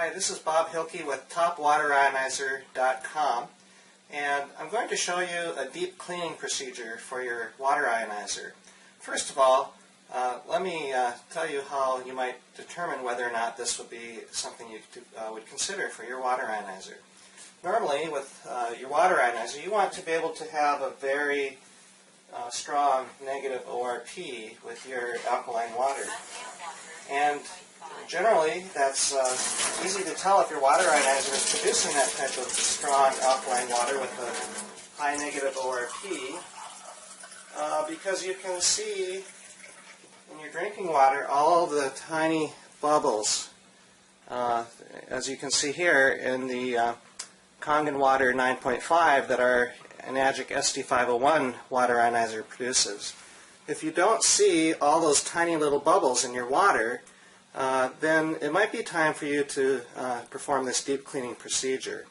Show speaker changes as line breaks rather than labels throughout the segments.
Hi, this is Bob Hilke with TopWaterIonizer.com, and I'm going to show you a deep cleaning procedure for your water ionizer. First of all, let me tell you how you might determine whether or not this would be something you would consider for your water ionizer. Normally, with your water ionizer, you want to be able to have a very strong negative ORP with your alkaline water. And generally, that's easy to tell if your water ionizer is producing that type of strong alkaline water with a high negative ORP because you can see in your drinking water all the tiny bubbles. As you can see here in the Kengan Water 9.5 that our Enagic SD501 water ionizer produces. If you don't see all those tiny little bubbles in your water, then it might be time for you to perform this deep cleaning procedure.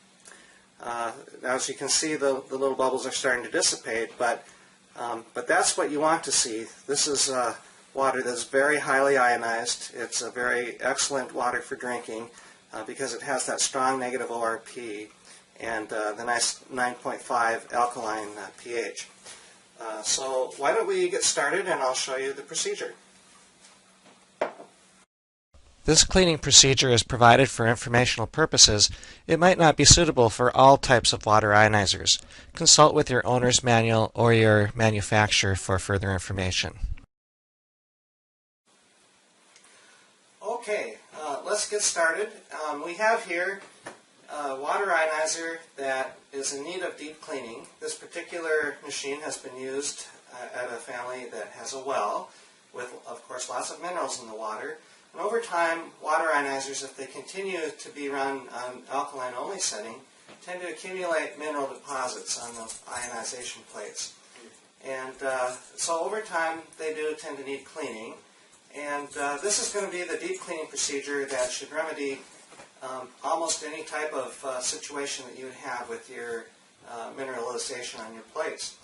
As you can see, the little bubbles are starting to dissipate, but that's what you want to see. This is water that's very highly ionized. It's a very excellent water for drinking because it has that strong negative ORP and the nice 9.5 alkaline pH. So why don't we get started and I'll show you the procedure. This cleaning procedure is provided for informational purposes. It might not be suitable for all types of water ionizers. Consult with your owner's manual or your manufacturer for further information. Okay, let's get started. We have here a water ionizer that is in need of deep cleaning. This particular machine has been used at a family that has a well with, of course, lots of minerals in the water. And over time, water ionizers, if they continue to be run on alkaline-only setting, tend to accumulate mineral deposits on the ionization plates. And so over time, they do tend to need cleaning. And this is going to be the deep cleaning procedure that should remedy almost any type of situation that you would have with your mineralization on your plates,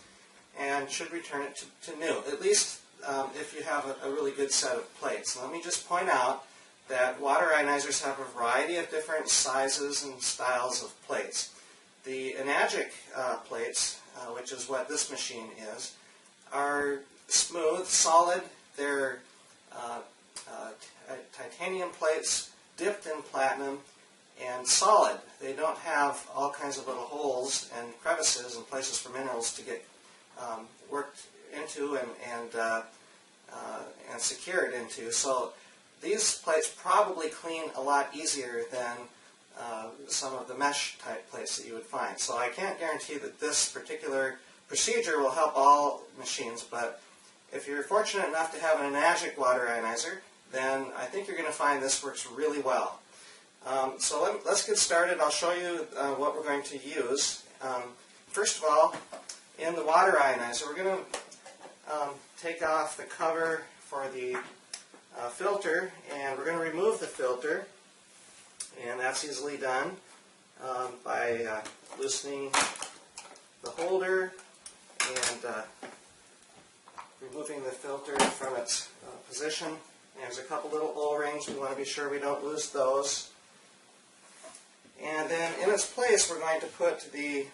and should return it to new, at least if you have a really good set of plates. Let me just point out that water ionizers have a variety of different sizes and styles of plates. The Enagic plates, which is what this machine is, are smooth, solid. They're titanium plates dipped in platinum and solid. They don't have all kinds of little holes and crevices and places for minerals to get worked into and secured into. So these plates probably clean a lot easier than some of the mesh type plates that you would find. So I can't guarantee that this particular procedure will help all machines, but if you're fortunate enough to have an Enagic water ionizer, then I think you're going to find this works really well. So let's get started. I'll show you what we're going to use. First of all, in the water ionizer, we're going to take off the cover for the filter, and we're going to remove the filter, and that's easily done by loosening the holder and removing the filter from its position. There's a couple little O-rings. We want to be sure we don't lose those. And then in its place, we're going to put the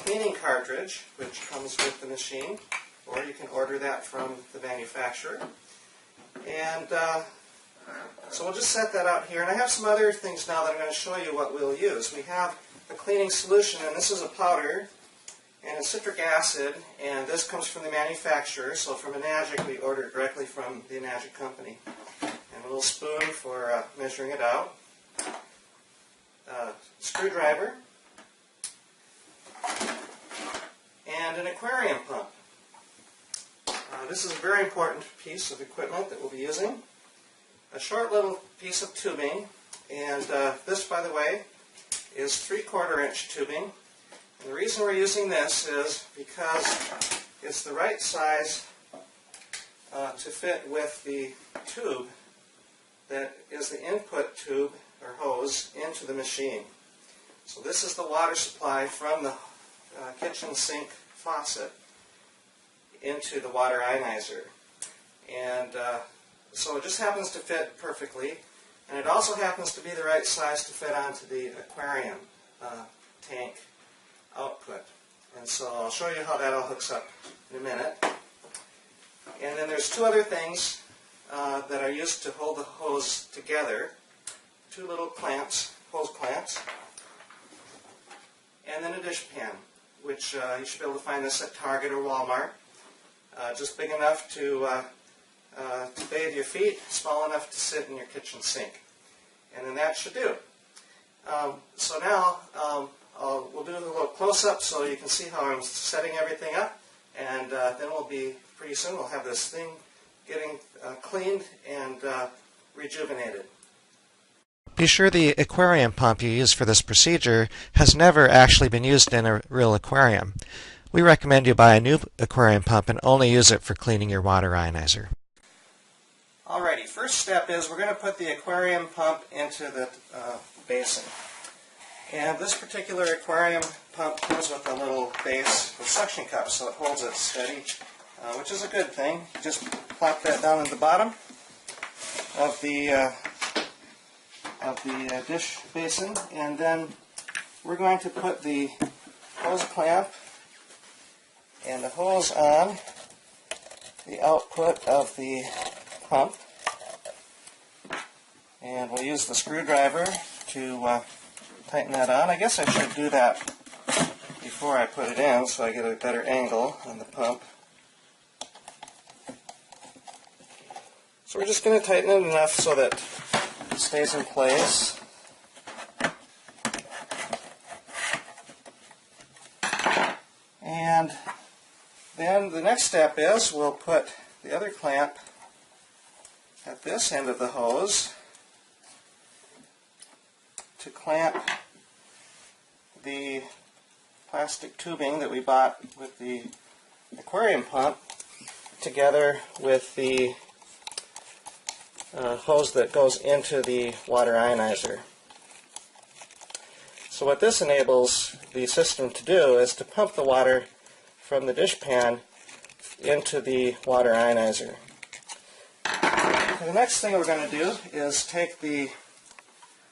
cleaning cartridge, which comes with the machine, or you can order that from the manufacturer. And so we'll just set that out here. And I have some other things now that I'm going to show you what we'll use. We have a cleaning solution, and this is a powder and a citric acid, and this comes from the manufacturer. So from Enagic, we order it directly from the Enagic Company. And a little spoon for measuring it out. Screwdriver. And an aquarium pump. This is a very important piece of equipment that we'll be using. A short little piece of tubing, and this, by the way, is 3/4 inch tubing. And the reason we're using this is because it's the right size to fit with the tube that is the input tube or hose into the machine. So this is the water supply from the kitchen sink faucet into the water ionizer. And so it just happens to fit perfectly. And it also happens to be the right size to fit onto the aquarium tank output. And so I'll show you how that all hooks up in a minute. And then there's two other things that are used to hold the hose together. Two little clamps, hose clamps, and then a dish pan, which you should be able to find this at Target or Walmart. Just big enough to bathe your feet, small enough to sit in your kitchen sink. And then that should do. So now we'll do a little close-up so you can see how I'm setting everything up, and then pretty soon we'll have this thing getting cleaned and rejuvenated. Be sure the aquarium pump you use for this procedure has never actually been used in a real aquarium. We recommend you buy a new aquarium pump and only use it for cleaning your water ionizer. Alrighty, first step is we're going to put the aquarium pump into the basin. And this particular aquarium pump comes with a little base with suction cups, so it holds it steady, which is a good thing. Just plop that down in the bottom of the dish basin, and then we're going to put the hose clamp and the hose on the output of the pump, and we'll use the screwdriver to tighten that on. I guess I should do that before I put it in so I get a better angle on the pump. So we're just going to tighten it enough so that it stays in place. And then the next step is we'll put the other clamp at this end of the hose to clamp the plastic tubing that we bought with the aquarium pump together with the hose that goes into the water ionizer. So what this enables the system to do is to pump the water from the dish pan into the water ionizer. The next thing we're going to do is take the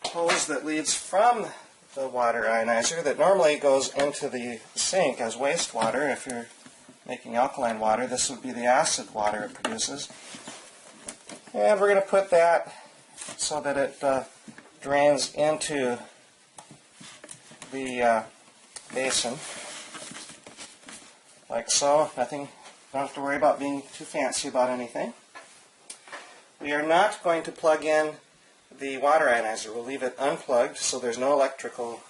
hose that leads from the water ionizer that normally goes into the sink as wastewater. If you're making alkaline water, this would be the acid water it produces. And we're going to put that so that it drains into the basin, like so. Don't have to worry about being too fancy about anything. We are not going to plug in the water ionizer. We'll leave it unplugged so there's no electrical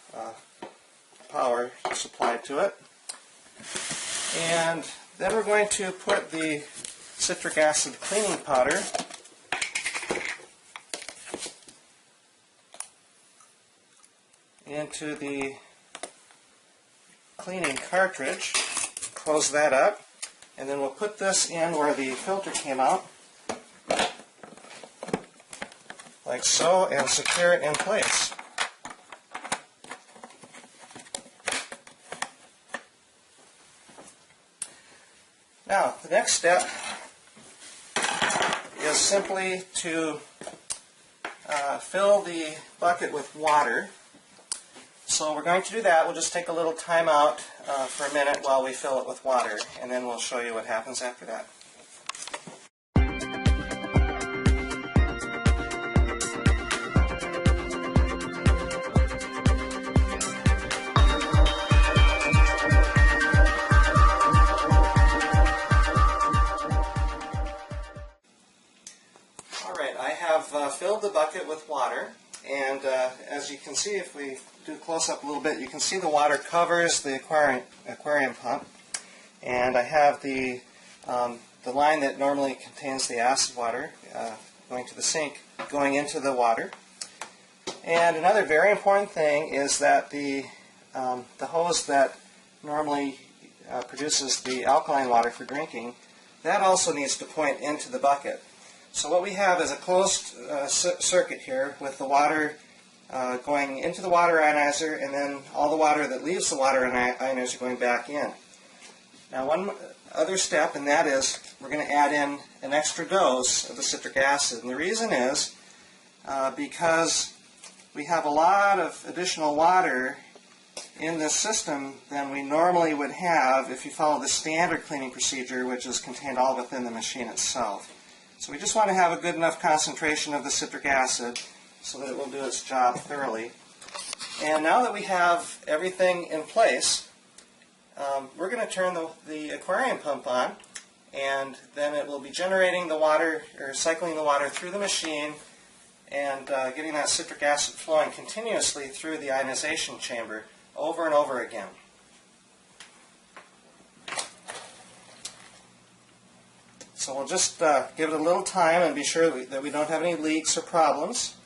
power supplied to it. And then we're going to put the citric acid cleaning powder into the cleaning cartridge, close that up, and then we'll put this in where the filter came out, like so, and secure it in place. Now, the next step is simply to fill the bucket with water. So we're going to do that. We'll just take a little time out for a minute while we fill it with water, and then we'll show you what happens after that. Alright, I have filled the bucket with water, and as you can see, if we do close up a little bit, you can see the water covers the aquarium pump, and I have the line that normally contains the acid water going to the sink going into the water. And another very important thing is that the hose that normally produces the alkaline water for drinking, that also needs to point into the bucket. So what we have is a closed circuit here with the water going into the water ionizer, and then all the water that leaves the water ionizer going back in. Now, one other step, and that is we're going to add in an extra dose of the citric acid. And the reason is because we have a lot of additional water in this system than we normally would have if you follow the standard cleaning procedure, which is contained all within the machine itself. So we just want to have a good enough concentration of the citric acid so that it will do its job thoroughly. And now that we have everything in place, we're going to turn the aquarium pump on, and then it will be generating the water, or cycling the water through the machine and getting that citric acid flowing continuously through the ionization chamber over and over again. So we'll just give it a little time and be sure that we don't have any leaks or problems.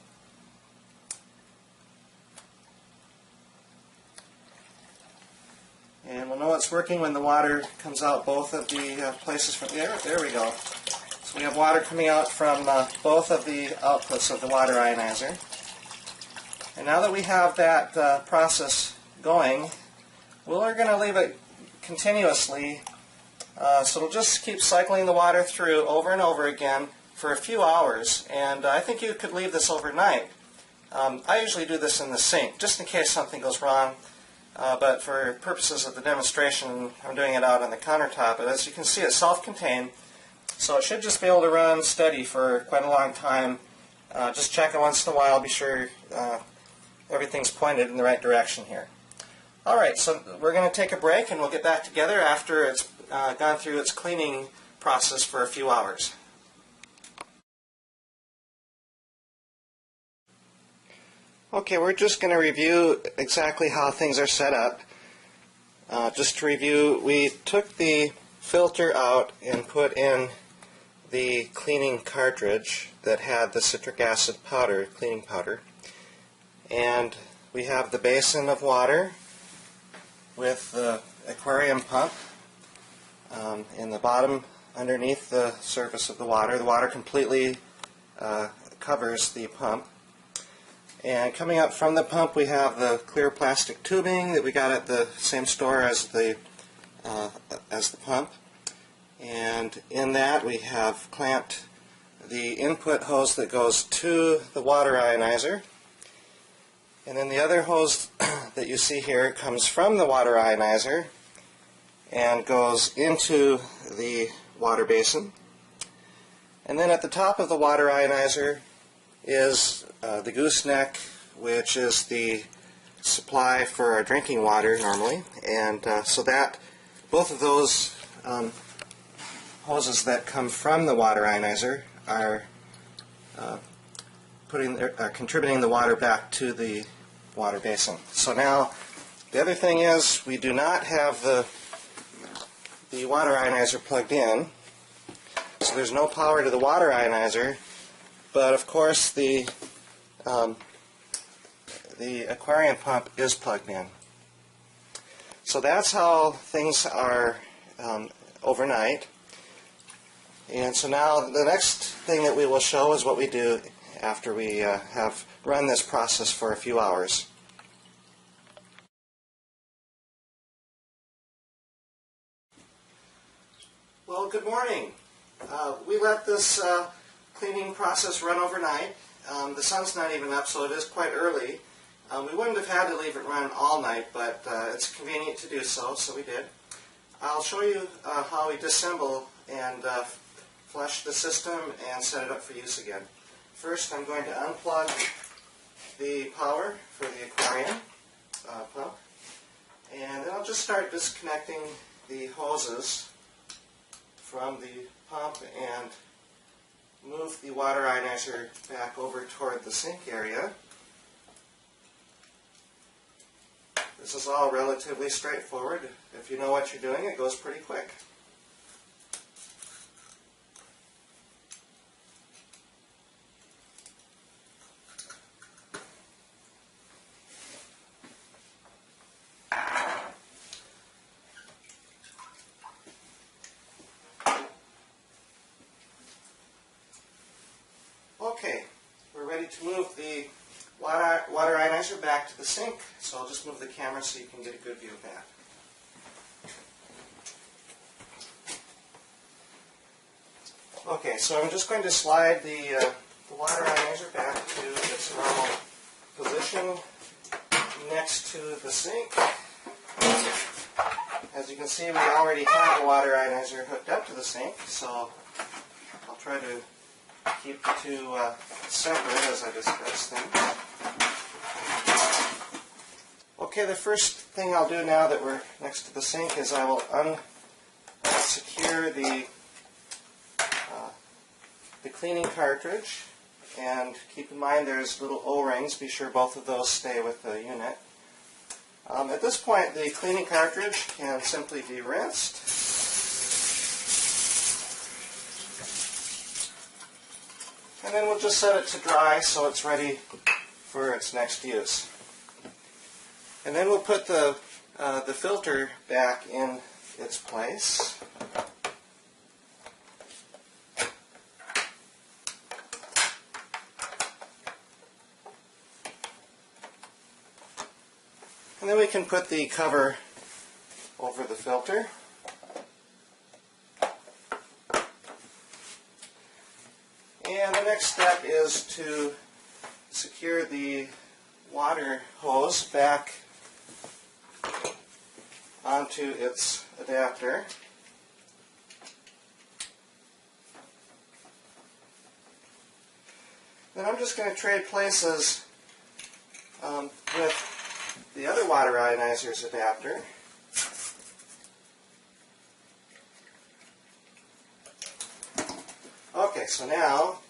And we'll know it's working when the water comes out both of the places from there. There we go. So we have water coming out from both of the outputs of the water ionizer. And now that we have that process going, we're going to leave it continuously, so it'll just keep cycling the water through over and over again for a few hours. And I think you could leave this overnight. I usually do this in the sink, just in case something goes wrong. But for purposes of the demonstration, I'm doing it out on the countertop. But as you can see, it's self-contained, so it should just be able to run steady for quite a long time. Just check it once in a while, be sure everything's pointed in the right direction here. Alright, so we're going to take a break and we'll get back together after it's gone through its cleaning process for a few hours. Okay, we're just going to review exactly how things are set up. Just to review, we took the filter out and put in the cleaning cartridge that had the citric acid powder, cleaning powder. And we have the basin of water with the aquarium pump in the bottom underneath the surface of the water. The water completely covers the pump. And coming up from the pump, we have the clear plastic tubing that we got at the same store as the pump. And in that we have clamped the input hose that goes to the water ionizer. And then the other hose that you see here comes from the water ionizer and goes into the water basin. And then at the top of the water ionizer is the gooseneck, which is the supply for our drinking water normally. And so that both of those hoses that come from the water ionizer are contributing the water back to the water basin. So now the other thing is we do not have the water ionizer plugged in, so there's no power to the water ionizer, but of course the aquarium pump is plugged in. So that's how things are overnight. And so now the next thing that we will show is what we do after we have run this process for a few hours. Well, good morning. We let this cleaning process run overnight. The sun's not even up, so it is quite early. We wouldn't have had to leave it run all night, but it's convenient to do so, so we did. I'll show you how we disassemble and flush the system and set it up for use again. First, I'm going to unplug the power for the aquarium pump, and then I'll just start disconnecting the hoses from the pump and move the water ionizer back over toward the sink area. This is all relatively straightforward. If you know what you're doing, it goes pretty quick. Okay, we're ready to move the water ionizer back to the sink, so I'll just move the camera so you can get a good view of that. Okay, so I'm just going to slide the water ionizer back to its normal position next to the sink. As you can see, we already have a water ionizer hooked up to the sink, so I'll try to keep the two separate as I discuss things. Okay, the first thing I'll do now that we're next to the sink is I will unsecure the cleaning cartridge, and keep in mind there's little O-rings. Be sure both of those stay with the unit. At this point, the cleaning cartridge can simply be rinsed. And then we'll just set it to dry so it's ready for its next use. And then we'll put the filter back in its place. And then we can put the cover over the filter. And the next step is to secure the water hose back onto its adapter. Then I'm just going to trade places with the other water ionizer's adapter. Okay, so now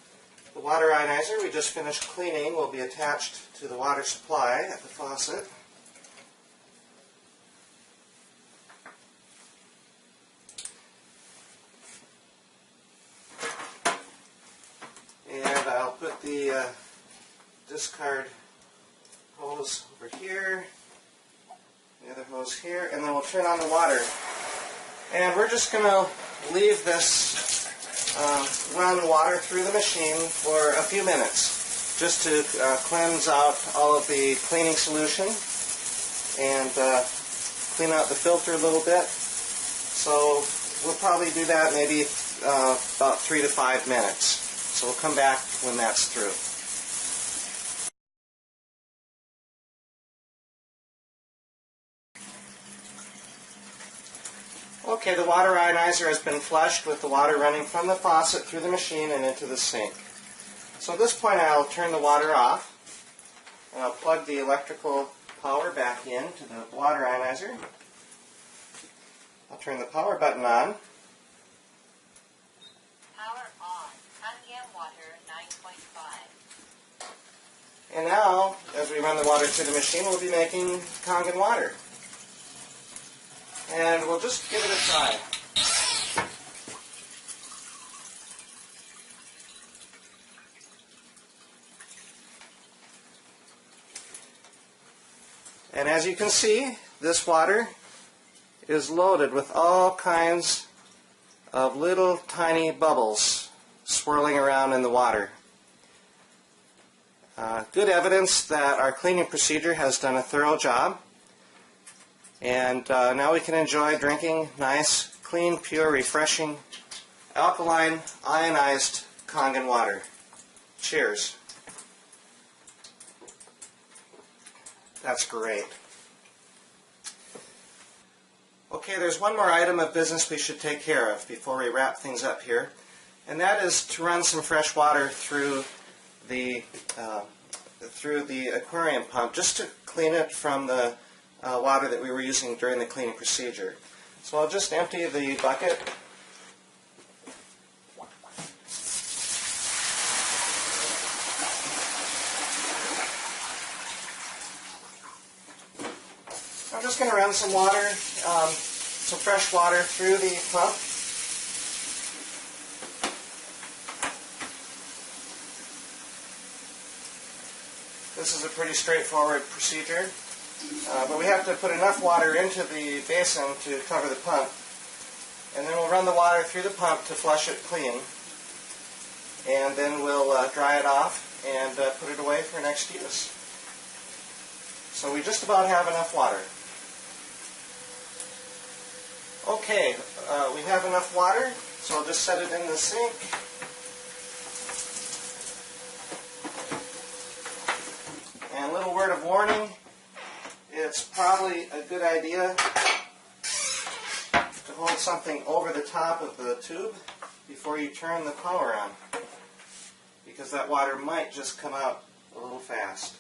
the water ionizer we just finished cleaning will be attached to the water supply at the faucet. And I'll put the discard hose over here, the other hose here, and then we'll turn on the water. And we're just going to leave this run water through the machine for a few minutes, just to cleanse out all of the cleaning solution and clean out the filter a little bit. So we'll probably do that maybe about 3 to 5 minutes. So we'll come back when that's through. Okay, the water ionizer has been flushed with the water running from the faucet through the machine and into the sink. So at this point I'll turn the water off, and I'll plug the electrical power back in to the water ionizer. I'll turn the power button on.
Power on. Kengan Water 9.5.
And now, as we run the water through the machine, we'll be making Kengan water. And we'll just give it a try. And as you can see, this water is loaded with all kinds of little tiny bubbles swirling around in the water. Good evidence that our cleaning procedure has done a thorough job. And now we can enjoy drinking nice, clean, pure, refreshing, alkaline, ionized Kengan water. Cheers. That's great. Okay, there's one more item of business we should take care of before we wrap things up here, and that is to run some fresh water through the aquarium pump, just to clean it from the water that we were using during the cleaning procedure. So I'll just empty the bucket. I'm just going to run some water, some fresh water through the pump. This is a pretty straightforward procedure. But we have to put enough water into the basin to cover the pump, and then we'll run the water through the pump to flush it clean, and then we'll dry it off and put it away for next use. So we just about have enough water. Okay, we have enough water, so I'll just set it in the sink. little word of warning, it's probably a good idea to hold something over the top of the tube before you turn the power on, because that water might just come out a little fast.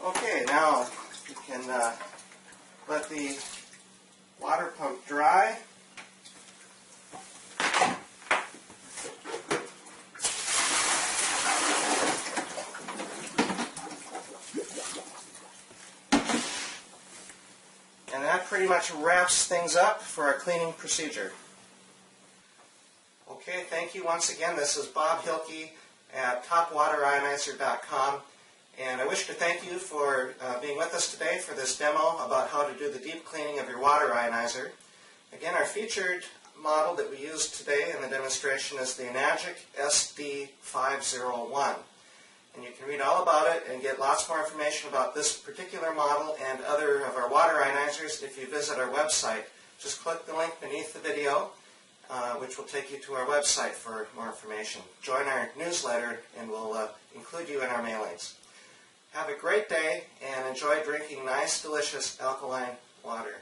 Okay, now you can let the water pump dry. And that pretty much wraps things up for our cleaning procedure. Okay, thank you once again. This is Bob Hilke at topwaterionizer.com. And I wish to thank you for being with us today for this demo about how to do the deep cleaning of your water ionizer. Again, our featured model that we used today in the demonstration is the Enagic SD501. And you can read all about it and get lots more information about this particular model and other of our water ionizers if you visit our website. Just click the link beneath the video, which will take you to our website for more information. Join our newsletter and we'll include you in our mailings. Have a great day and enjoy drinking nice, delicious alkaline water.